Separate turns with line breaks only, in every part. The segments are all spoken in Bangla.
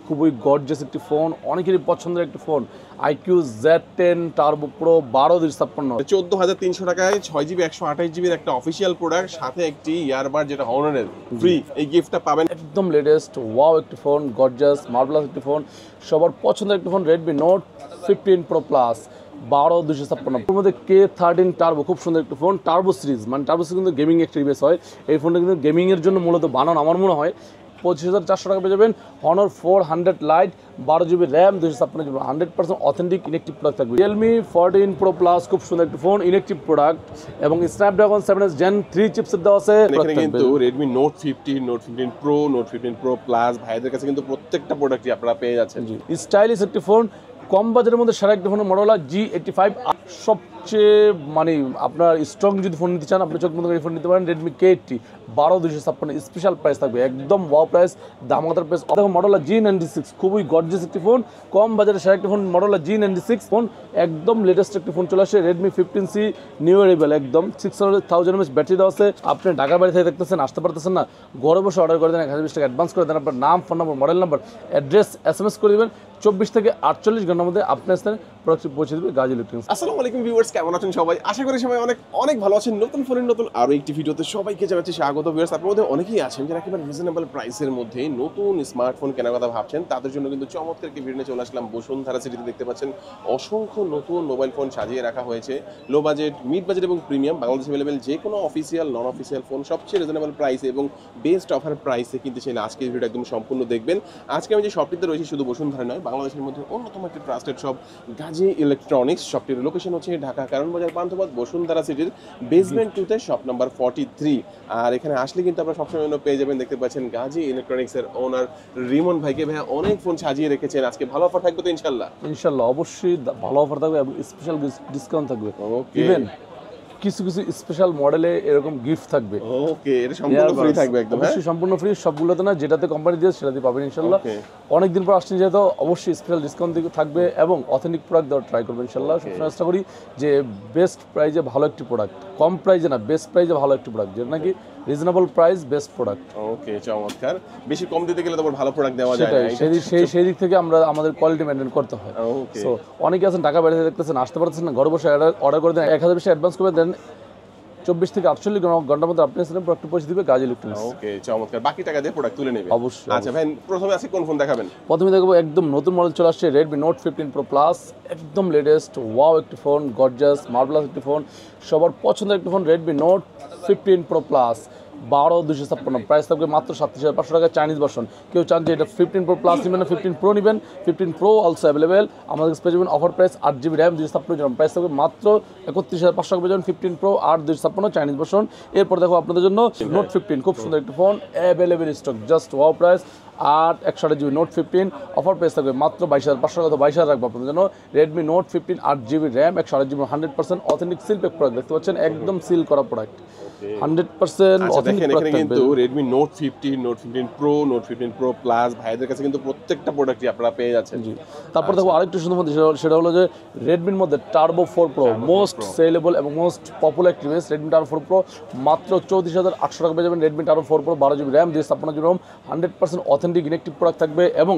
খুবই গর্জিয়াস একটি ফোন, অনেকেরই পছন্দের একটি phone IQ Z10 turbo pro 12/256
14,300 টাকায় 6GB 128GB এর একটা অফিসিয়াল প্রোডাক্ট, সাথে একটি ইয়ারবাড যেটা হনরের ফ্রি, এই গিফটটা পাবেন।
একদম লেটেস্ট ওয়াও একটি ফোন, গর্জিয়াস মার্ভেলাস একটি ফোন, সবার পছন্দের একটি phone Redmi Note 15 Pro Plus 12/256। এর মধ্যে K13 টার্বো, খুব সুন্দর একটি ফোন, টার্বো সিরিজ, মানে টার্বো সিরিজ কিন্তু গেমিং একটি ডিভাইস হয়। এই ফোনটা কিন্তু গেমিংয়ের জন্য মূলত বানানো আমার মনে হয়। 25,400 টাকা পেয়ে যাবেন Honor 400 Lite, 12GB RAM, 256GB, 100% authentic inactive product থাকবে। Realme 14 Pro Plus, খুব সুন্দর একটি ফোন, ইনেকটিভ প্রোডাক্ট, এবং Snapdragon 7S Gen 3 চিপসেট দেওয়া আছে।
এখানে কিন্তু Redmi Note 15, Note 15 Pro, Note 15 Pro Plus ভাইদের কাছে কিন্তু প্রত্যেকটা প্রোডাক্টই আপনারা পেয়ে যাচ্ছেন।
স্টাইলিশ একটি ফোন, কম বাজেটের মধ্যে সেরা একটি ফোনের মডেল G85। সবচেয়ে মানে আপনার স্ট্রং যদি ফোন নিতে চান, আপনি চোখ বন্ধ করে ফোন নিতে পারেন Redmi K80 12/256। স্পেশাল প্রাইস থাকবে, একদম ওয়াও প্রাইস, দামাদার প্রাইস। দেখো মডেল G96, খুবই গর্জিয়াস একটি ফোন, কম বাজারে সেরা একটি ফোন মডেল G96 ফোন, একদম লেটেস্ট একটি ফোন চলে আসে Redmi 15C নিউ এরেবল, একদম 600,000 mAh ব্যাটারি দেওয়া আছে। আপনি ঢাকার বাড়ি থেকে দেখতেছেন, আসতে পারতেছেন না, ঘরে বসে অর্ডার করে দেন, 1020 টাকা অ্যাডভান্স করে দেন, আপনার নাম, ফোন নম্বর, মডেল নাম্বার, অ্যাড্রেস SMS করে দেবেন, 24 থেকে 48 ঘন্টার মধ্যে আপনার স্থানে প্রোডাক্ট পৌঁছে দেবে গাজী ইলেকট্রনিক্স।
আসসালামু আলাইকুম ভিউয়ার্স, কেমন আছেন সবাই? আশা করি সবাই অনেক ভালো আছেন। নতুন ফোনের নতুন আরো একটি ভিডিওতে সবাইকে জানাচ্ছি স্বাগত। ভিউয়ার্স, আপনাদের মধ্যে অনেকেই আছেন যারা একেবারে রিজনেবল প্রাইসের মধ্যে নতুন স্মার্টফোন কেনার কথা ভাবছেন, তাদের জন্য কিন্তু চমৎকার একটি ভিডিও নিয়ে চলে আসলাম। বসুন্ধরা সিটিতে দেখতে পাচ্ছেন অসংখ্য নতুন মোবাইল ফোন সাজিয়ে রাখা হয়েছে, লো বাজেট, মিড বাজেট এবং প্রিমিয়াম। বাংলাদেশে অ্যাভেলেবেল যে কোনো অফিসিয়াল নন অফিসিয়াল ফোন সবচেয়ে রিজনেবল প্রাইসে এবং বেস্ট অফার প্রাইসে কিনতে চাইলে আজকের ভিডিও একদম সম্পূর্ণ দেখবেন। আজকে আমি যে শপটিতে রয়েছি শুধু বসুন্ধরা নয়, বাংলাদেশের মধ্যে অন্যতম একটি ট্রাস্টেড শপ গাজী ইলেকট্রনিক্স। শপটির লোকেশন হচ্ছে ঢাকা কারণ বাজার পান্থপথ, বসুন্ধরা সিটির বেসমেন্ট 2তে, শপ নাম্বার 43। আর এখানে আসলে কিন্তু আপনারা সবসময় পেয়ে যাবেন, দেখতে পাচ্ছেন গাজী ইলেকট্রনিক্স এর ওনার রিমন ভাইকে। ভাইয়া অনেক ফোন সাজিয়ে রেখেছেন, আজকে ভালো অফার থাকবে তো ইনশাল্লাহ?
অবশ্যই ভালো অফার থাকবে এবং স্পেশাল ডিসকাউন্ট থাকবে। ইভেন কিছু স্পেশাল মডেলে এরকম গিফট থাকবে।
ওকে, এটা সম্পূর্ণ ফ্রি থাকবে একদম?
অবশ্যই সম্পূর্ণ ফ্রি, সবগুলোতে না, যেটাতে কোম্পানি দিয়েছে সেটাতে পাবেন ইনশাল্লাহ। অনেকদিন পর আসছেন যেহেতু অবশ্যই স্পেশাল ডিসকাউন্ট থাকবে এবং অথেন্টিক প্রোডাক্ট দেওয়ার ট্রাই করবেন ইনশাল্লাহ। সবসময় চেষ্টা করি যে বেস্ট প্রাইজে ভালো একটি প্রোডাক্ট, কম প্রাইজে না, বেস্ট প্রাইজে ভালো একটি প্রোডাক্ট, যেটা নাকি রিজনেবল প্রাইস বেস্ট প্রোডাক্ট।
ওকে, চমৎকার। বেশি কম দিতে গেলে তো ভালো প্রোডাক্ট দেওয়া যায় না,
সেই দিক থেকে আমরা আমাদের কোয়ালিটি মেইনটেইন করতে হয়। সো অনেকে আছেন ঢাকা বাইরে দেখতেছেন, আসতে পারতেছেন না, ঘরে বসে অর্ডার করে দেন, 1000 বেশি অ্যাডভান্স করে দেন, 24 থেকে 48 ঘন্টার মধ্যে আপনার সাথে প্রোডাক্ট পৌঁছে দিবে গাজী ইলেকট্রনিক্স।
ওকে, চমৎকার। বাকি টাকা দিয়ে প্রোডাক্ট তুলে নেবে
অবশ্যই।
আচ্ছা ভাই, প্রথমে আজকে কোন ফোন দেখাবেন?
প্রথমে দেখবো একদম নতুন মডেল চলে আসছে Redmi Note 15 Pro Plus, একদম লেটেস্ট ওয়াও একটি ফোন, গর্জিয়াস মার্ভেলাস একটি ফোন, সবার পছন্দের একটি phone Redmi Note 15 Pro Plus 12/256। Price থাকবে মাত্র 37,500 টাকা, চাইনিজ ভার্সন। কেউ চান যে এটা 15 Pro Plus নেবেন না 15 Pro নেবেন, 15 Pro অলসো অ্যাভেলেবেল। আমাদের কাছে পেয়ে যাবেন offer price 8GB RAM 256GB, price থাকবে মাত্র 31,500 টাকা পেয়ে যাবেন 15 Pro 8/256 চাইনিজ ভার্সন। এরপর দেখো আপনাদের জন্য Note 15, খুব সুন্দর একটি phone, available stock, just wow price 128GB Note 15, offer price থাকবে মাত্র 22,500 টাকা, 22,000 রাখবো আপনাদের জন্য। Redmi Note 15 8GB RAM 128GB 100% authentic seal pack product, দেখতে পাচ্ছেন একদম সিল করা প্রোডাক্ট, 100% অথেন্টিক প্রোডাক্ট।
কিন্তু Redmi Note 15, Note 15 Pro, Note 15 Pro Plus ভাইদের কাছে কিন্তু প্রত্যেকটা প্রোডাক্টই আপনারা পেয়ে যাচ্ছেন।
জি, তারপর দেখো আরেকটু সুন্দর মধ্যে, সেটা হলো যে Redmi মধ্যে Turbo 4 Pro, মোস্ট সেলেবল এবং মোস্ট পপুলার একটি ডিভাইস Redmi Turbo 4 Pro, মাত্র 34,800 টাকা পেয়ে যাবেন Redmi Turbo 4 Pro 12GB RAM 256GB ROM, 100% authentic inactive product থাকবে এবং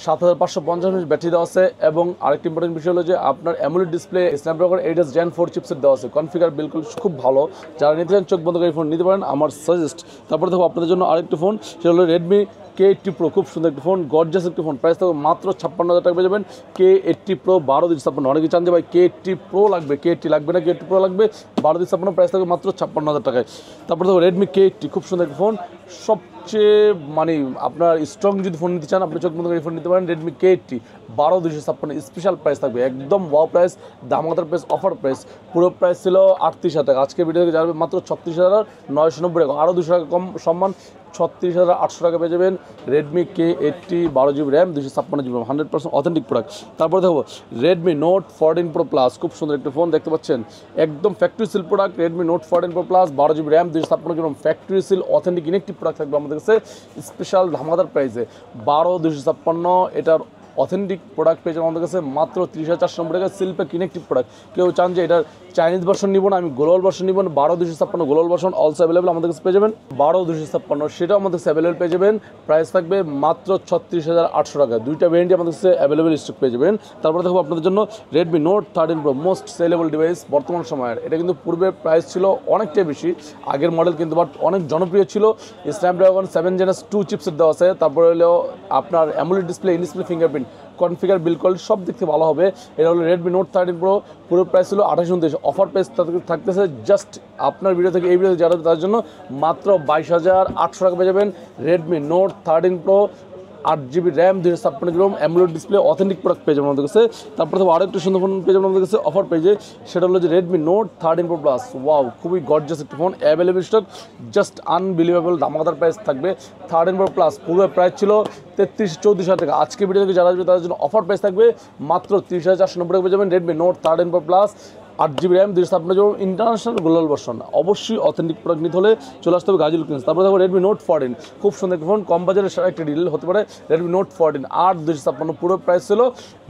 7,550 mAh ব্যাটারি দেওয়া আছে। এবং আরেকটি ইম্পর্টেন্ট বিষয় হলো যে আপনার AMOLED display, Snapdragon 8S Gen 4 chipset দেওয়া আছে, কনফিগার বিলকুল খুব ভালো, যারা নিতে চান চোখ বন্ধ করে ফোন নিতে পারেন, আমার সাজেস্ট। তারপরে দেখো আপনাদের জন্য আরেকটি ফোন, সেটা হলো Redmi K80 Pro, খুব সুন্দর একটি ফোন, গর্জিয়াস একটি ফোন, প্রাইস থাকবে মাত্র 56,000 টাকা পেয়ে যাবেন K80 Pro 12/256। অনেকে চান যে ভাই K80 Pro লাগবে, K80 লাগবে না, K80 Pro লাগবে 12/256, প্রাইস থাকবে মাত্র 56,000 টাকায়। তারপরে দেখো Redmi K80, খুব সুন্দর একটি ফোন, সবচেয়ে মানে আপনার স্ট্রং যদি ফোন নিতে চান, আপনি চোখ বন্ধ করে ফোন নিতে পারেন Redmi K80 12/256। স্পেশাল প্রাইস থাকবে, একদম ওয়াও প্রাইস, দামাদার প্রাইস, অফার প্রাইস। পুরো প্রাইস ছিল 38,000 টাকা, আজকে ভিডিও থেকে যাবে মাত্র 36,990 টাকা, আরও 200 টাকা কম সম্মান, 36,800 টাকা পেয়ে যাবেন Redmi K80 12GB RAM 256GB, 100% authentic product. তারপরে দেখো Redmi Note 14 Pro Plus, খুব সুন্দর একটি ফোন, দেখতে পাচ্ছেন একদম factory seal product Redmi Note 14 Pro Plus 12GB RAM 256GB, factory seal authentic inactive product থাকবে আমাদের কাছে স্পেশাল ধামাদার প্রাইসে 12/256। এটার অথেন্টিক প্রোডাক্ট পেয়ে যাবেন আমাদের কাছে মাত্র 30,490 টাকা। সিল্পের কিনেকটিভ প্রোডাক্ট, কেউ চান যে এটার চাইনিজ ভার্সন নিব না, আমি গ্লোবাল ভার্সন নিব, 12,256 গ্লোবাল ভার্সন অলসো অ্যাভেলেবেল আমাদের কাছে পেয়ে যাবেন। 12,256 সেটাও আমাদের কাছে অ্যাভেলেবেল পেয়ে যাবেন। প্রাইস থাকবে মাত্র 36,800 টাকা। দুইটা ভেরিয়েন্টই আমাদের কাছে অ্যাভেলেবেল স্টক পেয়ে যাবেন। তারপরে দেখো আপনাদের জন্য Redmi Note 13 pro, most sellable device বর্তমান সময়ের। এটা কিন্তু পূর্বে প্রাইস ছিল অনেকটাই বেশি, আগের মডেল কিন্তু বাট অনেক জনপ্রিয় ছিল। স্ন্যাপড্রাগন 7 Gen 2 চিপসেট দেওয়া আছে, তারপরে হলো আপনার AMOLED display, in display fingerprint, configure, bill quality সব দিক থেকে ভালো হবে। এটা হলো রেডমি নোট 13 প্রো, পুরো প্রাইস ছিল 2829, অফার প্রাইস থাকতেছে জাস্ট আপনার ভিডিও থেকে এই ভিডিও যারা তার জন্য মাত্র 22,800 টাকা পেয়ে যাবেন Redmi Note 13 pro, 8GB RAM, 256GB AMOLED display, authentic product পেয়ে যাবেন আমাদের কাছে। তারপরে তো আরও একটু সুন্দর ফোন পেয়ে যাবেন আমাদের কাছে অফার পেজে, সেটা হলো যে Redmi Note 13 Pro Plus. Wow, খুবই গর্জাস একটি phone, available stock, just unbelievable ধামাকাদার প্রাইস থাকবে। 13 প্রো প্লাস পূর্বে প্রাইস ছিল 33-34 টাকা, আজকে ভিডিও থেকে যারা আসবে তাদের জন্য অফার প্রাইস থাকবে মাত্র 30,490 টাকা পেয়ে যাবেন Redmi Note 13 Pro plus, 8GB RAM, 256GB international global version. অবশ্যই অথেন্টিক প্রোডাক্ট নিতে হলে চলে আসতে হবে গাজীপুর ক্লিনিক্স। তারপরে দেখো রেডমি নোট 14, খুব সুন্দর একটা ফোন, কম বাজারের সারা একটা ডিল হতে পারে। রেডমি নোট 14 8,256 পুরো প্রাইস ছিল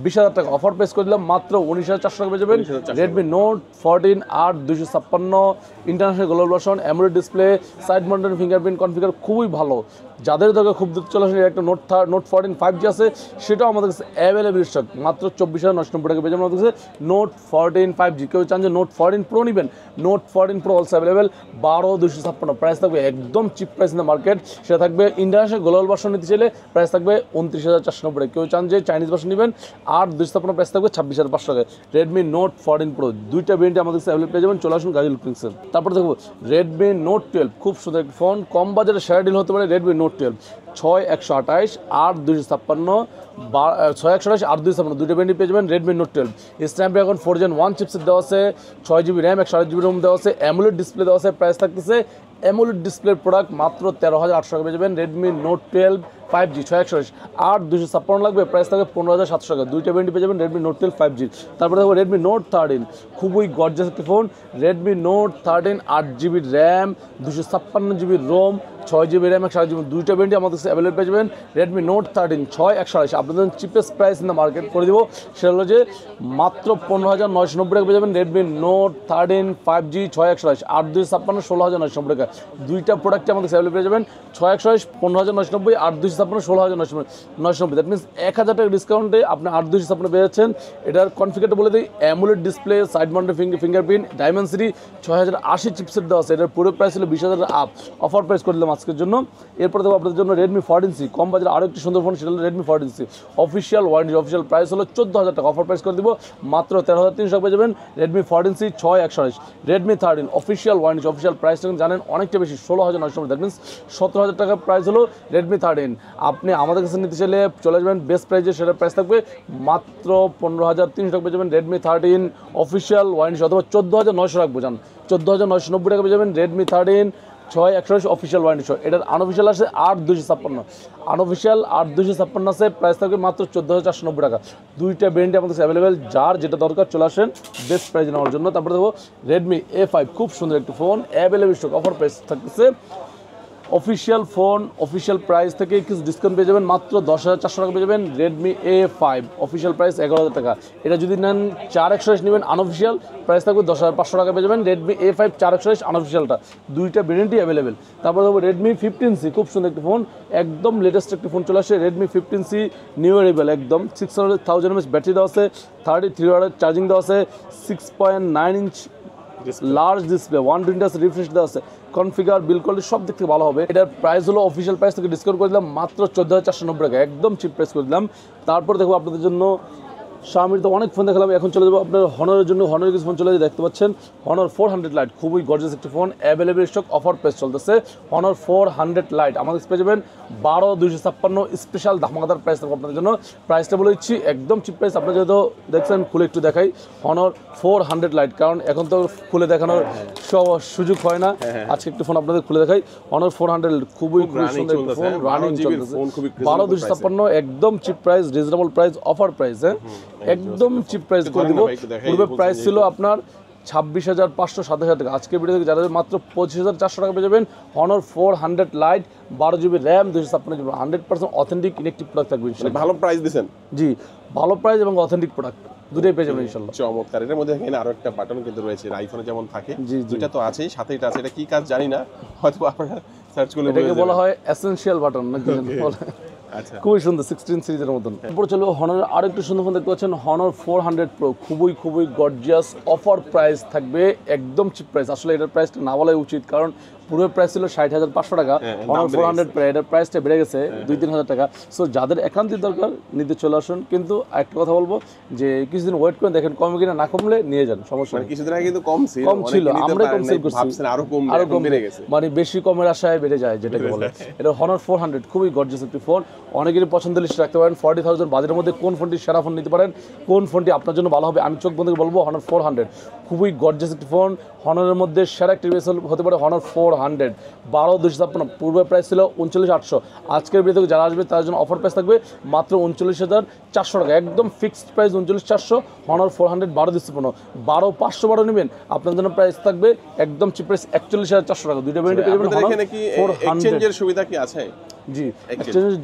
20,000 টাকা, অফার প্রাইস করে দিলাম মাত্র 19,400 টাকা পেয়ে যাবেন Redmi note 14 8,256 international global version, AMOLED display, side mounted fingerprint, configure খুবই ভালো। যাদের দরকার খুব দ্রুত চলে আসেন, একটা নোট 14 5G আছে, সেটাও আমাদের কাছে অ্যাভেলেবল স্টক, মাত্র 24,990 টাকা পেয়ে যাবেন আমাদের কাছে নোট 14 5G। কেউ চান যে নোট 14 প্রো নেবেন, note 14 pro also available, 12,256 price থাকবে একদম cheap price in the market. সেটা থাকবে ইন্টারন্যাশনাল গ্লোবাল ভার্সন নিতে চাইলে প্রাইস থাকবে 29,490 টাকা। কেউ চান যে চাইনিজ ভার্সন নেবেন 8,256 প্রাইস থাকবে 26,500 টাকা। রেডমি নোট 14 প্রো দুইটা ভেরিয়েন্ট আমাদের কাছে অ্যাভেলেবল পেয়ে যাবেন, চলে আসুন গাজীপুর ক্লিনিক্সে। তারপর দেখো রেডমি নোট 12, খুব সুন্দর একটা ফোন, কম বাজারে সেরা ডিল হতে পারে রেডমি নোট 12, 6,128 8,256 6,128 8,256 দুইটা ভেরিয়েন্ট পেয়ে যাবেন Redmi note 12। Snapdragon 4 Gen 1 chipset দেওয়া আছে, 6GB র্যাম, 128GB রোম দেওয়া আছে, অ্যামোলেড ডিসপ্লে দেওয়া আছে। প্রাইস থাকতেছে অ্যামোলেড ডিসপ্লের প্রোডাক্ট মাত্র 13,800 টাকা পেয়ে যাবেন রেডমি নোট 12 5G, 6,128 8,256 লাগবে, প্রাইস থাকবে 15,700 টাকা। দুইটা ভেরিয়েন্ট পেয়ে যাবেন রেডমি নোট 12 5G। তারপরে দেখো রেডমি নোট 13, খুবই গর্জাস একটি phone, Redmi Note 13 8GB RAM, 256GB ROM, 6GB RAM, 128GB দুইটা ভেরিয়েন্ট আমাদের কাছে অ্যাভেলেবল পেয়ে যাবেন রেডমি নোট 13 6,128। আপনাদের cheapest price in the market করে দিব, সেটা হলো যে মাত্র 15,990 টাকা পেয়ে যাবেন রেডমি নোট 13 5G 6,128 8,256 16,990 টাকা। দুইটা প্রোডাক্ট আমাদের কাছে অ্যাভেলেবল পেয়ে যাবেন 6,128 15,990 8,256 16,990। দ্যাট মিনস 1,000 টাকা ডিসকাউন্টে আপনি 8,256 পেয়ে যাচ্ছেন। এটার কনফিগারটা বলে দিই, AMOLED display, side mounted fingerprint, Dimensity, 6,080 chipset দেওয়া আছে। এটার পুরো প্রাইস ছিল 20,000 আপ, অফার প্রাইস করে দিলাম আজকের জন্য। এরপরে দেখো আপনাদের জন্য রেডমি 14C, কম বাজারে আরও একটি সুন্দর ফোন, সেটা হলো Redmi 14C official warranty, official price হলো 14,000 টাকা, অফার প্রাইস করে দিব মাত্র 13,300 টাকা পেয়ে যাবেন Redmi 14C 6,128। Redmi 13 official warranty, official price জানেন অনেকটা বেশি, 16,990, দ্যাট মিনস 17,000 টাকা প্রাইস হলো রেডমি 13। আপনি আমাদের কাছে নিতে চাইলে চলে যাবেন বেস্ট প্রাইসে, সেটার প্রাইস থাকবে মাত্র 15,300 টাকা পেয়ে যাবেন রেডমি 13 অফিসিয়াল ওয়ারেন্টি, অথবা 14,900 রাখবো, জান 14,990 টাকা পেয়ে যাবেন রেডমি 13 6,128 অফিসিয়াল ওয়ারেন্টি সহ। এটার আনঅফিসিয়াল আছে 8,256, আনঅফিসিয়াল 8,256 আছে, প্রাইস থাকবে মাত্র 14,490 টাকা। দুইটা ব্র্যান্ডে আমাদের কাছে অ্যাভেলেবেল, যার যেটা দরকার চলে আসেন বেস্ট প্রাইস নেওয়ার জন্য। তারপরে দেখো রেডমি A5, খুব সুন্দর একটি phone, available stock, offer price থাকতেছে অফিসিয়াল ফোন, অফিসিয়াল প্রাইস থেকে কিছু ডিসকাউন্ট পেয়ে যাবেন, মাত্র 10,400 টাকা পেয়ে যাবেন রেডমি A5 অফিসিয়াল প্রাইস 11,000 টাকা। এটা যদি নেন 4,128 নেবেন, আনঅফিসিয়াল প্রাইস থাকবে 10,500 টাকা পেয়ে যাবেন রেডমি A5 4,128 আনঅফিসিয়ালটা। দুইটা ভেরিয়েন্টই অ্যাভেলেবেল। তারপর দেখো রেডমি 15C, খুব সুন্দর একটি ফোন, একদম লেটেস্ট একটি ফোন চলে আসে রেডমি 15C নিউ এরেবল, একদম 600,000 mAh ব্যাটারি দেওয়া আছে, 33 ওয়াটের চার্জিং দেওয়া আছে, 6.9 ইঞ্চ লার্জ ডিসপ্লে, 120 রিফ্রেশ দেওয়া আছে, কনফিগার, বিল কোয়ালিটি সব দিক থেকে ভালো হবে। এটার প্রাইস হলো অফিসিয়াল প্রাইস থেকে ডিসকাউন্ট করে দিলাম মাত্র 14,490 টাকা, একদম চিপ প্রাইস করে দিলাম। তারপর দেখো আপনাদের জন্য Xiaomi তো অনেক ফোন দেখালাম, এখন চলে যাবো আপনার হনরের জন্য। হনরের কিছু ফোন চলে যায়, দেখতে পাচ্ছেন হনর 400 লাইট, খুবই গর্জিয়াস একটি phone, available stock, offer price চলতেছে। হনর 400 লাইট আমাদের পেয়ে যাবেন 12,256 স্পেশাল ধামাকাদার প্রাইস থাকবে আপনাদের জন্য। প্রাইসটা বলে দিচ্ছি একদম চিপ প্রাইস। আপনার যেহেতু দেখছেন, খুলে একটু দেখাই হনর 400 লাইট, কারণ এখন তো খুলে দেখানোর সুযোগ হয় না, আজকে একটু ফোন আপনাদের খুলে দেখাই। হনর 400 খুবই সুন্দর একটি ফোন, রানিং চলতেছে, 12,256 একদম cheap price, reasonable price, offer price, একদম চিপ প্রাইস করে দিব। পূর্বে প্রাইস ছিল আপনার 26,500 27,000 টাকা। আজকের ভিডিও থেকে যারা মাত্র 25,400 টাকা পেয়ে যাবেন Honor 400 Lite 12GB RAM 256GB 100% authentic electric product থাকবে ইনশাআল্লাহ।
ভালো প্রাইস দিবেন?
জি, ভালো প্রাইস এবং অথেন্টিক প্রোডাক্ট দুটোই পেয়ে যাবেন ইনশাআল্লাহ।
চমৎকার। এটার মধ্যে এখানে আরো একটা বাটন কিন্তু রয়েছে, আইফোনে যেমন থাকে
জি, জি।
দুইটা তো আছেই, সাথে এটা আছে। এটা কি কাজ জানি না, হয়তো আপনারা সার্চ করলে
এটাকে বলা হয় এসেনশিয়াল বাটন নাকি বলে।
আচ্ছা,
খুবই সুন্দর 16 সিরিজের মতন। এরপর চলো হনারের আরেকটু সুন্দর ফোন দেখতে পাচ্ছেন Honor 400 Pro, খুবই গর্জিয়াস অফার প্রাইস থাকবে, একদম চিপ প্রাইস। আসলে এটার প্রাইসটা না বলাই উচিত, কারণ পুরো প্রাইস ছিল 60,500 টাকা। Honor 400 Pro এটার প্রাইসটা বেড়ে গেছে 2-3 হাজার টাকা। সো যাদের একান্তই দরকার নিতে চলে আসুন, কিন্তু একটা কথা বলবো যে কিছুদিন ওয়েট করে দেখেন, কমে কিনা, না কমলে নিয়ে যান, সমস্যা নেই।
কিছুদিন আগে কিন্তু কম ছিল,
আমরাই কম সেল করছি,
ভাবছেন আরো কম,
আরো
এখন বেড়ে গেছে।
মানে বেশি কমের আশায় বেড়ে যায় যেটাকে বলে। এটা Honor 400 খুবই গর্জিয়াস একটি ফোন, অনেকেরই পছন্দের লিস্টে রাখতে পারেন। 40,000 বাজেটের মধ্যে কোন ফোনটি সেরা ফোন নিতে পারেন, কোন ফোনটি আপনার জন্য ভালো হবে, আমি চোখ বন্ধ করে বলবো Honor 400 খুবই গর্জিয়াস একটি ফোন। হনারের মধ্যে সেরা একটি ডিভাইস হতে পারে Honor 400 12,256। পূর্বে প্রাইস ছিল 39,800। আজকের ভিডিওতে যারা আসবে তার জন্য অফার প্রাইস থাকবে মাত্র 39,400 টাকা, একদম ফিক্সড প্রাইস 39,400। Honor 400 12,256 12,512 নেবেন, আপনার জন্য প্রাইস থাকবে একদম চিপ প্রাইস 41,400 টাকা। দুইটা ভেরিয়েন্ট পেয়ে যাবেন।
এখানে কি এক্সচেঞ্জের সুবিধা কি আছে?
জি,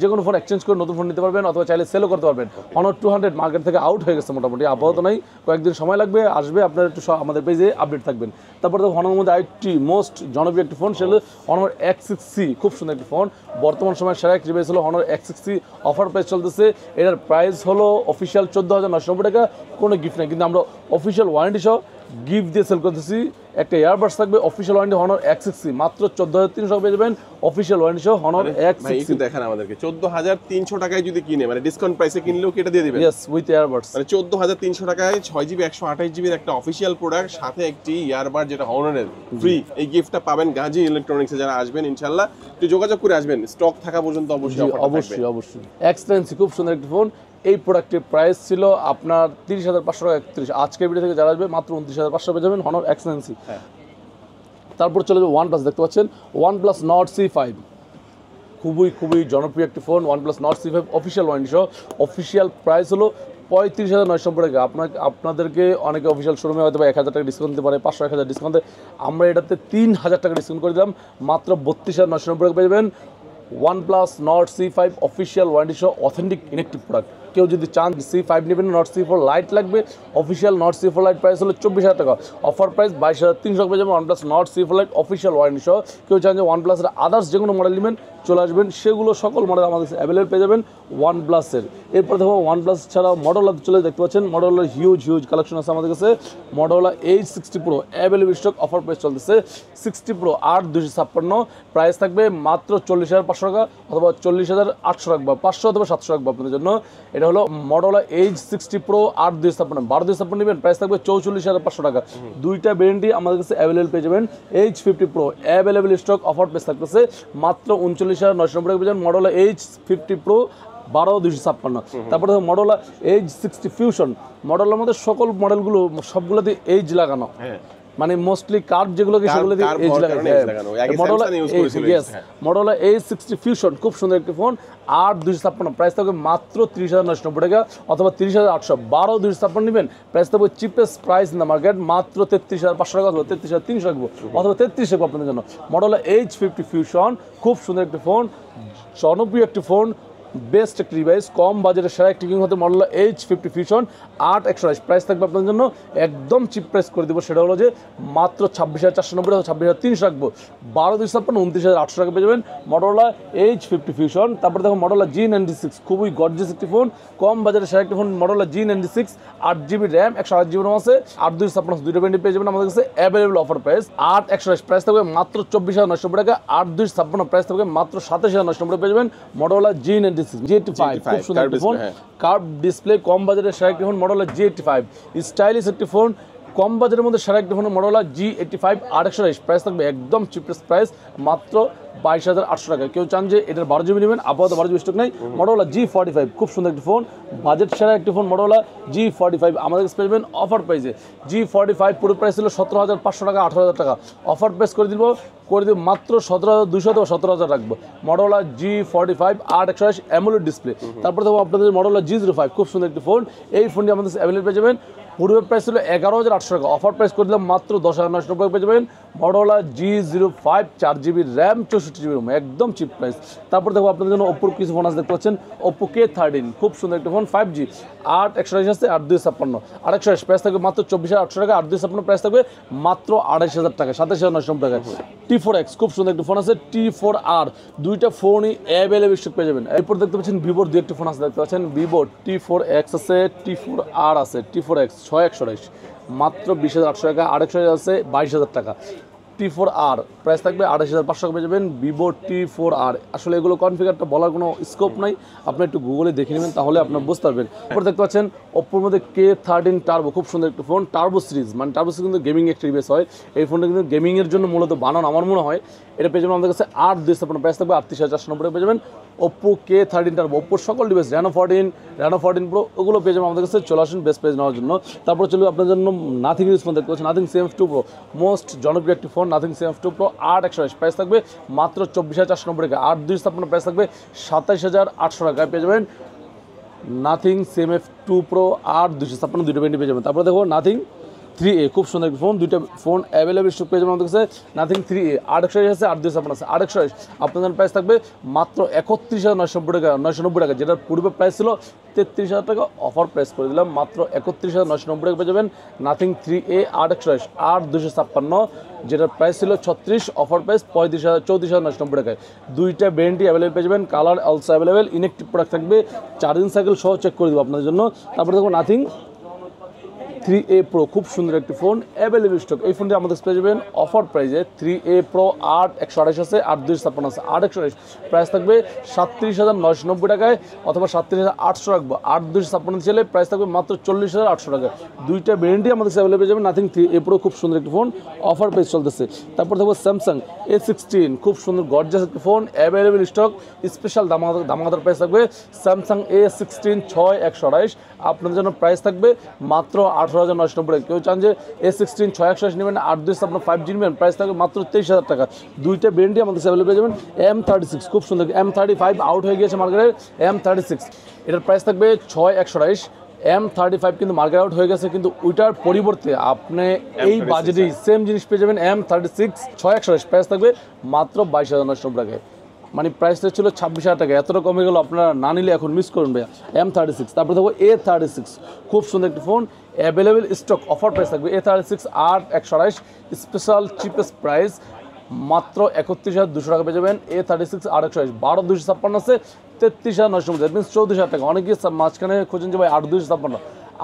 যে কোনো ফোন এক্সচেঞ্জ করে নতুন ফোন নিতে পারবেন, অথবা চাইলে সেলও করতে পারবেন। Honor 200 মার্কেট থেকে আউট হয়ে গেছে মোটামুটি, আপাতত নাই, কয়েকদিন সময় লাগবে, আসবে। আপনারা একটু আমাদের পেজে আপডেট থাকবেন। তারপর তো Honor মধ্যে আরেকটি মোস্ট জনপ্রিয় একটি ফোন, সেটা Honor X6C, খুব সুন্দর একটি ফোন। বর্তমান সময় সেরা একটি ডিভাইস হলো Honor X6C, অফার প্রাইস চলতেছে। এটার প্রাইস হলো অফিসিয়াল 14,990 টাকা, কোনো গিফট নেই, কিন্তু আমরা অফিসিয়াল ওয়ারেন্টি সহ গিফট দিয়ে সেল করতেছি। একটা ইয়ারবাডস থাকবে, অফিসিয়াল ওয়ারেন্টি Honor X6C মাত্র 14,300 টাকা পেয়ে যাবেন, অফিসিয়াল ওয়ারেন্টি সহ Honor X6C।
একটু দেখেন আমাদেরকে, 14,300 টাকায় যদি কিনে, মানে ডিসকাউন্ট প্রাইসে কিনলেও কেটে দিয়ে দিবেন।
Yes, with earbuds.
মানে 14,300 টাকায় 6GB 128GB এর একটা অফিসিয়াল প্রোডাক্ট, সাথে একটি ইয়ারবাড যেটা Honorএর ফ্রি। এই গিফটটা পাবেন গাজী ইলেকট্রনিক্সে যারা আসবেন ইনশাআল্লাহ। একটু যোগাযোগ করে আসবেন, স্টক থাকা পর্যন্ত অবশ্যই অফার থাকবে।
অবশ্যই। X10C খুব সুন্দর একটি ফোন। এই প্রোডাক্টের প্রাইস ছিল আপনার 30,500 টাকা 31। আজকের ভিডিও থেকে যারা আসবে মাত্র 29,500 পেয়ে যাবেন Honor X10C। তারপর চলে যাবে OnePlus, দেখতে পাচ্ছেন OnePlus Nord C5, খুবই জনপ্রিয় একটি phone. OnePlus Nord C5 official warranty সহ, অফিসিয়াল প্রাইস হলো 35,990 টাকা। আপনাদেরকে অনেকে অফিসিয়াল শোরুমে হয়তো 1,000 টাকা ডিসকাউন্ট দিতে পারে, 500-1,000 ডিসকাউন্ট দেয়। আমরা এটাতে 3,000 টাকা ডিসকাউন্ট করে দিলাম, মাত্র 32,990 টাকা পেয়ে যাবেন OnePlus Nord C5 official warranty সহ অথেন্টিক ইলেকট্রিক প্রোডাক্ট। কেউ যদি চান C5 নেবেন, Nord C4 Lite লাগবে, official Nord C4 Lite price হলো 24,000 টাকা, অফার প্রাইস 22,300 পেয়ে যাবেন OnePlus Nord C4 Lite official warranty সহ। কেউ চান যে OnePlus এর আদার্স যে কোনো মডেল নেবেন, চলে আসবেন, সেগুলো সকল মডেল আমাদের কাছে অ্যাভেলেবল পেয়ে যাবেন OnePlus-এর। এরপর দেখো OnePlus ছাড়াও Motorola চলে দেখতে পাচ্ছেন, Motorola হিউজ কালেকশন আছে আমাদের কাছে। Motorola H60 Pro available stock, offer price চলতেছে 60 Pro 8,256, প্রাইস থাকবে মাত্র 40,500 টাকা, অথবা 40,800 রাখবো, 500 অথবা 700 রাখবো আপনাদের জন্য। এটা হলো Motorola H60 Pro 8,256, 12,256 নেবেন, প্রাইস থাকবে 44,500 টাকা। দুইটা ভেরিয়েন্টই আমাদের কাছে অ্যাভেলেবল পেয়ে যাবেন। H50 Pro available stock, offer price থাকতেছে মাত্র 39,990 টাকা পেয়ে যাবেন Motorola H50 Pro 12,256। তারপরে Motorola H60 Fusion, Motorola মধ্যে সকল মডেলগুলো সবগুলোতে এইচ লাগানো, মানে মোস্টলি কার্ভ যেগুলোকে সেগুলোতে এইচ লাগানো। Motorola A60 Fusion খুব সুন্দর একটি ফোন, 8,256, প্রাইস থাকবে মাত্র 30,990 টাকা, অথবা 30,800। 12,256 নেবেন, প্রাইস থাকবে cheapest price in the market, মাত্র 33,500 টাকা, অথবা 33,300 রাখবো, অথবা 33 রাখবো আপনাদের জন্য। Motorola H50 Fusion খুব সুন্দর একটি ফোন, জনপ্রিয় একটি ফোন, বেস্ট একটি ডিভাইস, কম বাজেটের সেরা একটি কিং হতে Motorola H50 Fusion 8,128, প্রাইস থাকবে আপনাদের জন্য একদম চিপ প্রাইস করে দেবো, সেটা হলো যে মাত্র 26,490 টাকা, 26,300 রাখবো। 12,256 29,800 টাকা পেয়ে যাবেন Motorola H50 Fusion। তারপরে দেখো Motorola G96, খুবই গর্জিয়াস একটি ফোন, কম বাজেটের সেরা একটি phone Motorola G96, 8GB RAM 128GB RAM আছে, 8,256 দুইটা ভেরিয়েন্ট পেয়ে যাবেন আমাদের কাছে অ্যাভেলেবল, অফার প্রাইস 8,128, প্রাইস থাকবে মাত্র 24,990 টাকা, 8,256 প্রাইস থাকবে মাত্র 27,990 পেয়ে যাবেন Motorola G95 খুব সুন্দর একটি ফোন, কার্ভ ডিসপ্লে, কম বাজেটের সেরা একটি ফোন Motorola G85, স্টাইলিশ একটি ফোন, কম বাজেটের মধ্যে সেরা একটি ফোন Motorola G85 8,128, প্রাইস থাকবে একদম চিপেস্ট প্রাইস মাত্র 22,800 টাকা। কেউ চান যে এটার 12GB নেবেন, আপাতত 12GB স্টক নেই। Motorola G45 খুব সুন্দর একটি ফোন, বাজেট সেরা একটি ফোন Motorola G45 আমাদের কাছে পেয়ে যাবেন অফার প্রাইসে। G45 পুরো প্রাইস ছিল 17,500 টাকা, 18,000 টাকা, অফার প্রাইস করে দিব মাত্র 17,200 অথবা 17,000 রাখবো। Motorola G45 8,128 AMOLED display. তারপর দেখো আপনাদের Motorola G05 খুব সুন্দর একটি ফোন, এই ফোনটি আমাদের অ্যাভেলেবল পেয়ে যাবেন পূর্বের প্রাইস ছিল 11,800 টাকা, অফার প্রাইস করে দিলাম মাত্র 10,990 টাকা পেয়ে যাবেন। মডেলা G05 4GB RAM 64GB ROM, একদম চিপ প্রাইস। তারপর দেখো আপনাদের জন্য ওপ্পোর কিছু ফোন আছে, দেখতে পাচ্ছেন ওপ্পো K13, খুব সুন্দর একটা ফোন, 5G, 8/128 আছে, 8/256, 8/128 প্রাইস থাকবে মাত্র 24,800 টাকা, 8/256 প্রাইস থাকবে মাত্র 28,000 টাকা, 27,990 টাকা। T4X খুব সুন্দর একটা ফোন আছে, T4R, দুইটা ফোনই অ্যাভেলেবল স্টক পেয়ে যাবেন। এরপর দেখতে পাচ্ছেন ভিভোর দুই একটা ফোন আছে, দেখতে পাচ্ছেন ভিভো T4X আছে, T4R আছে, T4X 6/128 মাত্র 20,800 টাকা, 8/128 আছে 22,000 টাকা। T4R প্রাইস থাকবে 28,500 টাকা পেয়ে যাবেন ভিভো T4R। আসলে এগুলো কনফিগারটা বলার কোনো স্কোপ নাই, আপনি একটু গুগলে দেখে নেবেন তাহলে আপনার বুঝতে পারবেন। এরপর দেখতে পাচ্ছেন ওপ্পোর মধ্যে K13 টার্বো, খুব সুন্দর একটা ফোন, টার্বো সিরিজ, মানে টার্বো সিরিজ কিন্তু গেমিং একটা ডিভাইস হয়, এই ফোনটা কিন্তু গেমিংয়ের জন্য মূলত বানানো আমার মনে হয়। এটা পেয়ে যাবেন আমাদের কাছে 8/256 প্রাইস থাকবে 38,490 টাকা পেয়ে যাবেন। ওপ্পো K13 টার্বো, ওপ্পোর সকল ডিভাইস Reno 14 Pro ওগুলো পেয়ে যাবেন আমাদের কাছে, চলে আসুন বেস্ট প্রাইস নেওয়ার জন্য। তারপর চলবে আপনার জন্য নাথিং ইউজ ফোন, দেখতে পাচ্ছেন নাথিং CF2 Pro, মোস্ট জনপ্রিয় একটি phone nothing CF2 Pro, 8/128 price থাকবে মাত্র 24,490 টাকা, 8/256 প্রাইস থাকবে 27,800 টাকায় পেয়ে যাবেন নাথিং CF2 Pro 8/256 দুটো ভেরিয়েন্ট পেয়ে যাবেন। তারপরে দেখো নাথিং 3A, খুব সুন্দর একটি ফোন, দুইটা ফোন অ্যাভেলেবল স্টক পেয়ে যাবেন আমাদের কাছে। নাথিং 3A 8/128 আছে, 8/256 আছে, 8/128 আপনাদের প্রাইস থাকবে মাত্র 31,990 টাকা, 990 টাকা, যেটার পূর্বে প্রাইস ছিল 33,000 টাকা, অফার প্রাইস করে দিলাম মাত্র 31,990 টাকা পেয়ে যাবেন নাথিং 3A 8/128 8/256, যেটার প্রাইস ছিল 36, অফার প্রাইস 34,990 টাকায়। দুইটা ব্র্যান্ডই অ্যাভেলেবল পেয়ে যাবেন, colour also available, inactive product থাকবে, চার্জিং সাইকেল সহ চেক করে দেবো আপনাদের জন্য। তারপরে দেখো নাথিং 3A Pro, খুব সুন্দর একটি ফোন, অ্যাভেলেবল স্টক, এই ফোনটি আমাদের পেয়ে যাবেন অফার প্রাইসে 3A Pro 8/128 আছে, 8/256 আছে, 8/128 প্রাইস থাকবে 37,990 টাকায়, অথবা 37,800 রাখবো, 8/256 ছেলে প্রাইস থাকবে মাত্র 40,800 টাকা। দুইটা ব্র্যান্ডই আমাদের কাছে অ্যাভেলেবল পেয়ে যাবেন, নাথিং 3A Pro খুব সুন্দর একটি ফোন, অফার প্রাইস চলতেছে। তারপর দেখবো স্যামসাং A16, খুব সুন্দর গর্জিয়াস একটি ফোন, অ্যাভেলেবল স্টক, স্পেশাল দামাদার প্রাইস থাকবে স্যামসাং A16 6/128, আপনাদের জন্য প্রাইস থাকবে মাত্র 18,990 টাকা। কেউ চান যে A16 6/128 নেবেন, 8/256 5G নেবেন, প্রাইস থাকবে মাত্র 23,000 টাকা। দুইটা ব্র্যান্ডই আমাদের অ্যাভেলেবল পেয়ে যাবেন। M36 খুব সুন্দর, M35 আউট হয়ে গিয়েছে মার্কেটের, M36 এটার প্রাইস থাকবে 6/128, M35 কিন্তু মার্কেট আউট হয়ে গেছে, কিন্তু ওইটার পরিবর্তে আপনি এই বাজেটেই সেম জিনিস পেয়ে যাবেন M36 6/128, প্রাইস থাকবে মাত্র 22,990 টাকায়। মানে প্রাইসটা ছিল 26,000 টাকা, এতটা কমে গেল, আপনারা না নিলে এখন মিস করুন ভাইয়া। M36, তারপরে দেখো A36, খুব সুন্দর একটি phone, available stock, offer price থাকবে A36 8/128, স্পেশাল চিপেস্ট প্রাইস মাত্র 31,200 টাকা পেয়ে যাবেন। A36 8/128 12,256 আছে, 33,990, দ্যাট মিনস 34,000 টাকা। অনেকেই মাঝখানে খোঁজেন যে ভাই 8/256,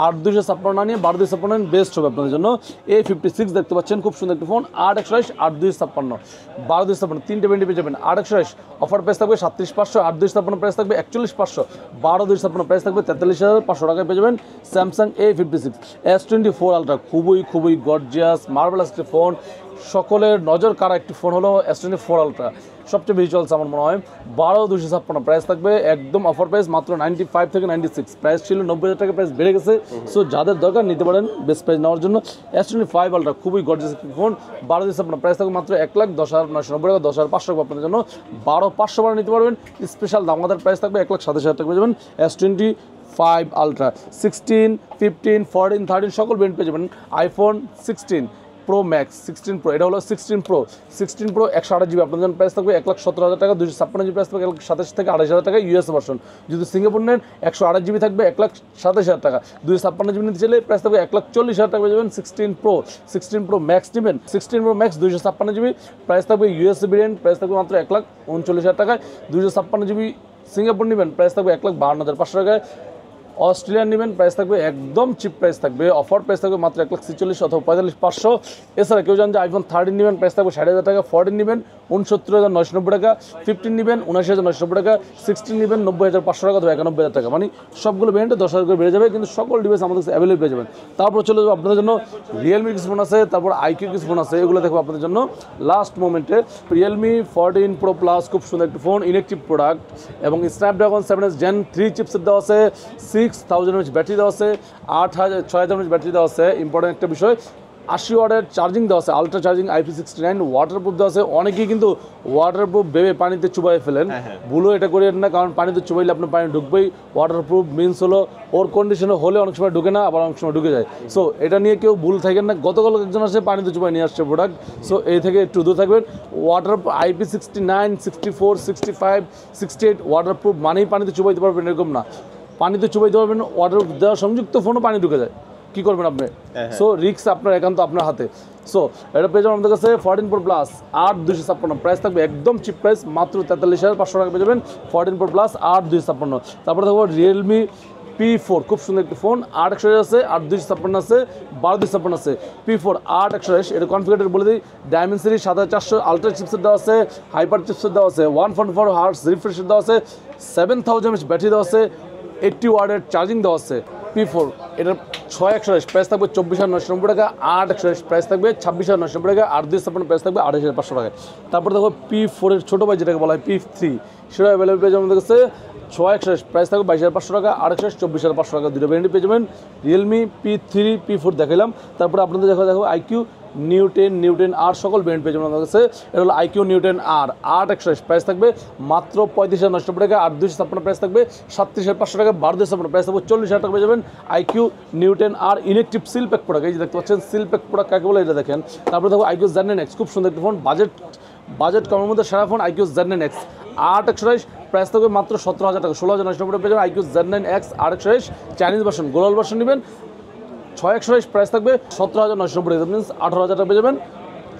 8/256 না নিয়ে 12/256 বেস্ট হবে আপনাদের জন্য। A56 দেখতে পাচ্ছেন, খুব সুন্দর একটি ফোন, 8/128 8/256 12/256 তিনটে ব্র্যান্ডে পেয়ে যাবেন। 8/128 অফার প্রাইস থাকবে 37,500, 8/256 প্রাইস থাকবে 41,500, 12/256 প্রাইস থাকবে 43,500 টাকায় পেয়ে যাবেন স্যামসাং A56। S24 আলট্রা খুবই গর্জিয়াস মার্ভেলাস একটি ফোন, সকলের নজর কাড়া একটি ফোন হলো S24 আলট্রা, সবচেয়ে বেশি চলছে আমার মনে হয়। 12,256 প্রাইস থাকবে, একদম অফার প্রাইস মাত্র 95 থেকে 96, প্রাইস ছিল 90,000 টাকা, প্রাইস বেড়ে গেছে। সো যাদের দরকার নিতে পারেন বেস্ট প্রাইস নেওয়ার জন্য। S25 আলট্রা খুবই গর্জিয়াস একটি ফোন, 12,256 প্রাইস থাকবে মাত্র 1,10,990 টাকা, 10,500 টাকা আপনাদের জন্য, 12,500 নিতে পারবেন। স্পেশাল দামাদার প্রাইস থাকবে 1,27,000 টাকা পেয়ে যাবেন। S25 আলট্রা 16 15 14 13 সকল ব্র্যান্ড পেয়ে যাবেন। iPhone 16 Pro Max 16 Pro, এটা হলো 16 Pro 128GB, আপনাদের জন্য প্রাইস থাকবে 1,17,000 টাকা, 256GB প্রাইস থাকবে 1,27,000 থেকে 28,000 টাকা ইউএস ভার্সন। যদি সিঙ্গাপুর নেন 128GB থাকবে 1,27,000 টাকা, 256GB নিতে চাইলে প্রাইস থাকবে 1,40,000 টাকা পেয়ে যাবেন। 16 Pro Max নেবেন, 16 Pro Max 256GB প্রাইস থাকবে ইউএস ভেরিয়েন্ট, প্রাইস থাকবে মাত্র 1,39,000 টাকায়। 256GB সিঙ্গাপুর নেবেন, প্রাইস থাকবে 1,52,500 টাকায়। অস্ট্রেলিয়ান নেবেন, প্রাইস থাকবে একদম চিপ প্রাইস থাকবে, অফার প্রাইস থাকবে মাত্র 1,46,000 অথবা 45,500। এছাড়া কেউ জান যে iPhone 13 নেবেন, প্রাইস থাকবে 60,000 টাকা, 14 নেবেন 69,990 টাকা, 15 নেবেন 79,990 টাকা, 16 নেবেন 90,500 টাকা অথবা 91,000 টাকা। মানে সবগুলো ব্র্যান্ডে 10,000 করে বেড়ে যাবে, কিন্তু সকল ডিভাইস আমাদের কাছে অ্যাভেলেবল পেয়ে যাবেন। তারপর চলে যাবো আপনাদের জন্য রিয়েলমির কিছু ফোন আছে, তারপর আইকিউ কিছু ফোন আছে, এগুলো দেখবো আপনাদের জন্য লাস্ট মোমেন্টে। Realme 14 Pro Plus খুব সুন্দর একটি ফোন, ইনেকটিভ প্রোডাক্ট, এবং Snapdragon 7S Gen 3 চিপসেট দেওয়া আছে, 6000 mAh ব্যাটারি দেওয়া আছে, 6,000 mAh ব্যাটারি দেওয়া আছে। ইম্পর্টেন্ট একটা বিষয়, 80 ওয়াটের চার্জিং দেওয়া আছে, আলট্রা চার্জিং IP69, ওয়াটারপ্রুফ দেওয়া আছে। অনেকেই কিন্তু ওয়াটারপ্রুফ ভেবে পানিতে চুবাই ফেলেন, ভুলও এটা করেন না, কারণ পানিতে চুবাইলে আপনার পানি ঢুকবেই। ওয়াটারপ্রুফ মিনস হলো ওর কন্ডিশনে হলে অনেক সময় ঢুকে না, আবার অনেক সময় ঢুকে যায়। সো এটা নিয়ে কেউ ভুল থাকেন না। গতকাল একজন আসে পানিতে চুবাই নিয়ে আসছে প্রোডাক্ট, সো এই থেকে একটু দূর থাকবেন। ওয়াটার IP69, 64, 65, 68 ওয়াটারপ্রুফ মানেই পানিতে চুবাইতে পারবেন এরকম না। পানিতে চুবাইতে পারবেন, ওয়াটার দেওয়া সংযুক্ত ফোনও পানি ঢুকে যায়, কি করবেন আপনি? সো রিস্ক আপনার একান্ত আপনার হাতে। সো এটা পেয়ে যাবেন আমাদের কাছে 14 Pro Plus 8256, প্রাইস থাকবে একদম চিপ প্রাইস, মাত্র 43,500 টাকা পেয়ে যাবেন 14 Pro Plus 8256। তারপরে থাকবো Realme P4, খুব সুন্দর একটি ফোন, 8/128 আছে, 8256 আছে, 12/256 আছে। P4 8/128, এটা কনফিগারেটর বলে দিই, ডায়মেনসিটি 7400 আলট্রা চিপসেট দেওয়া আছে, হাইপার চিপসেট দেওয়া আছে, 1.4 হার্টজ রিফ্রেশ দেওয়া আছে, 7000 mAh ব্যাটারি দেওয়া আছে, 80 ওয়াটের চার্জিং দেওয়া আছে। P4 এটার 6/128 প্রাইস থাকবে 24,990 টাকা, 8/128 প্রাইস থাকবে 26,990 টাকা, 8/256 প্রাইস থাকবে 28,500 টাকা। তারপরে দেখো P4 এর ছোটো ভাই যেটাকে বলা হয় P3, সেটা অ্যাভেলেবল পেয়ে যাবেন আমাদের কাছে 6/128 প্রাইস থাকবে 22,500 টাকা, 8/128 24,500 টাকা, দুটো ভ্যারিয়েন্ট পেয়ে যাবেন। Realme P3, P4 দেখালাম। তারপরে আপনাদের দেখো IQ Neo 10 আর সকল ভ্যারিয়েন্ট পেয়ে যাবেন আমাদের কাছে। এটা হলো IQ Neo 10 আর 8/128 প্রাইস থাকবে মাত্র 35,990 টাকা, 8/256 প্রাইস থাকবে 37,500 টাকা, 12/256 প্রাইস থাকবে 40,000 টাকা পেয়ে যাবেন। IQ Neo 10 আর ইলেকট্রিক সিল প্যাক প্রোডাক্ট, এই যে দেখতে পাচ্ছেন সিল প্যাক প্রোডাক্ট কাকে বলে এটা দেখেন। তারপরে দেখো IQ Z9X, খুব সুন্দর একটা ফোন, বাজেট কমের মধ্যে সেরা ফোন IQ Z9X 8/128 প্রাইস থাকবে মাত্র 17,000 টাকা, 16,990 টাকা পেয়ে যাবেন। IQ Z9X 8/128 Chinese version, global version নেবেন 6/128 প্রাইস থাকবে 17,990 টাকা, মিনস 18,000 টাকা পেয়ে যাবেন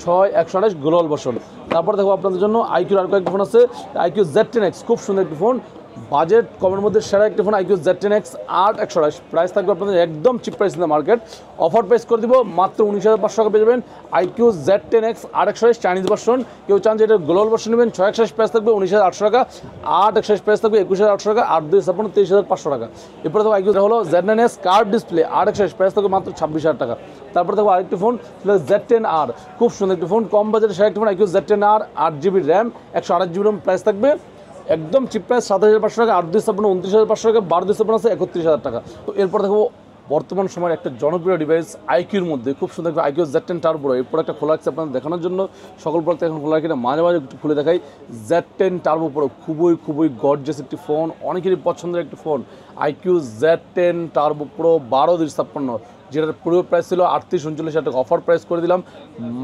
6/128 গ্লোবাল ভার্সন। তারপর দেখো আপনাদের জন্য IQ আর কয়েকটি ফোন আছে, IQ Z10X, খুব সুন্দর একটি ফোন, বাজেট কমের মধ্যে সেরা একটি ফোন IQ Z10X 8/128 প্রাইস থাকবে আপনাদের একদম cheap price in the market, offer price করে দিব মাত্র 19,500 টাকা পেয়ে যাবেন। IQ Z10X 8/128 চাইনিজ ভার্সন, কেউ চান যে এটা গ্লোবাল ভার্সন নেবেন 6/128 প্রাইস থাকবে 19,800 টাকা, 8/128 প্রাইস থাকবে 21,800 টাকা, 8/256 23,500 টাকা। এরপরে দেখো IQ হলো Z9S কার্ভ ডিসপ্লে 8/128 প্রাইস থাকবে মাত্র 26,000 টাকা। তারপরে দেখো আরেকটি ফোন Z10R, খুব সুন্দর একটি ফোন, কম বাজেটের সেরা একটি phone IQ Z10R, 8GB RAM 128GB RAM, price থাকবে একদম চিপ প্রাইস 7,500 টাকা, 8/256 29,500 টাকা, 12/256 আছে 31,000 টাকা। তো এরপর দেখো বর্তমান সময়ের একটা জনপ্রিয় ডিভাইস IQর মধ্যে খুব সুন্দর IQ Z10 Turbo, এই প্রোডাক্টটা খোলা আছে আপনাদের দেখানোর জন্য, সকল প্রোডাক্ট এখন খোলা রাখি না, মাঝে মাঝে একটু খুলে দেখাই। Z10 Turbo Pro খুবই গর্জিয়াস একটি ফোন, অনেকেরই পছন্দের একটি phone IQ Z10 Turbo Pro 12/256, যেটার পুরো প্রাইস ছিল 38-39,000 টাকা, অফার প্রাইস করে দিলাম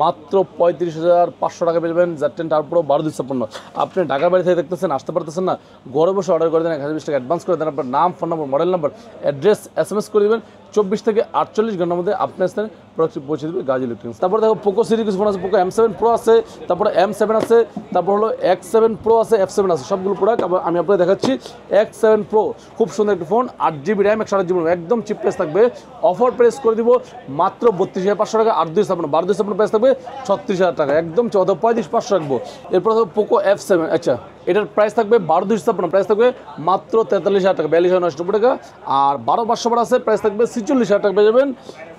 মাত্র 35,500 টাকা পেয়ে যাবেন Z10 Turbo Pro 12/256। আপনি ঢাকার বাড়ি থেকে দেখতেছেন, আসতে পারতেছেন না, ঘরে বসে অর্ডার করে দেন, 1,020 টাকা অ্যাডভান্স করে দেন, আপনার নাম, ফোন নম্বর, মডেল নাম্বার, অ্যাড্রেস SMS করে দেবেন, 24 থেকে 48 ঘন্টার মধ্যে আপনার স্থানে প্রোডাক্টটি পৌঁছে দেবে গাজী ইলেকট্রনিক্স। তারপরে দেখো পোকো সিরিজ কিছু ফোন আছে, পোকো M7 Pro আছে, তারপরে M7 আছে, তারপর হলো X7 Pro আছে, F7 আছে, সবগুলো প্রোডাক্ট আমি আপনাদের দেখাচ্ছি। X7 Pro খুব সুন্দর একটি phone, 8GB RAM 128GB RAM, একদম চিপ প্রাইস থাকবে, অফার প্রাইস করে দিব মাত্র 32,500 টাকা, 8/256 12/256 প্রাইস থাকবে 36,000 টাকা, একদম 35,500 রাখবো। এরপর দেখো পোকো F7, আচ্ছা এটার প্রাইস থাকবে 12/256, প্রাইস থাকবে মাত্র 43,000 টাকা, 42,990 টাকা, আর 12/500 আছে, প্রাইস থাকবে 46,000 টাকা পেয়ে যাবেন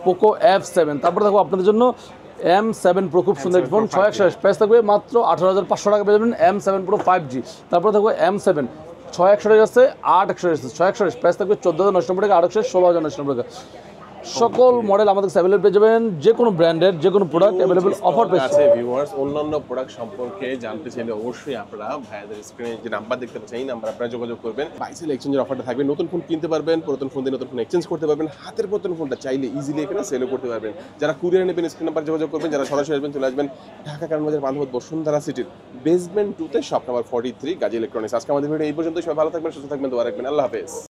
পোকো F7। তারপর দেখো আপনাদের জন্য M7 Pro, খুব সুন্দর একটি ফোন, 6/128 প্রাইস থাকবে মাত্র 18,500 টাকা পেয়ে যাবেন M7 Pro 5G। তারপর দেখো M7 6/128 আছে, 8/128 আছে, 6/128 প্রাইস থাকবে 14,990 টাকা, 8/128 16,990 টাকা। সকল মডেল আমাদের কাছে অ্যাভেলেবল পেয়ে যাবেন, যে কোনো ব্র্যান্ডের যে কোনো প্রোডাক্ট অ্যাভেলেবল অফার
আছে। ভিউয়ার্স, অন্যান্য প্রোডাক্ট সম্পর্কে জানতে চাইলে অবশ্যই আপনারা ভাইয়াদের স্ক্রিনে যে নাম্বার দেখতে পাচ্ছেন এই নাম্বার আপনারা যোগাযোগ করবেন। বাইসেল এক্সচেঞ্জের অফারটা থাকবে, নতুন ফোন কিনতে পারবেন, পুরাতন ফোন দিয়ে নতুন ফোন এক্সচেঞ্জ করতে পারবেন, হাতের পুরাতন ফোনটা চাইলে ইজিলি এখানে সেলও করতে পারবেন। যারা কুরিয়ার নেবেন স্ক্রিন নাম্বার যোগাযোগ করবেন, যারা সরাসরি আসবেন চলে আসবেন ঢাকা কারণবাজার বান্ধব বসুন্ধরা সিটির বেসমেন্ট 2 তে শপ নাম্বার 43 গাজী ইলেকট্রনিক্স। আজকে আমাদের ভিডিও এই পর্যন্ত, সবাই ভালো থাকবেন, সুস্থ থাকবেন, দোয়া রাখবেন, আল্লাহ হাফেজ।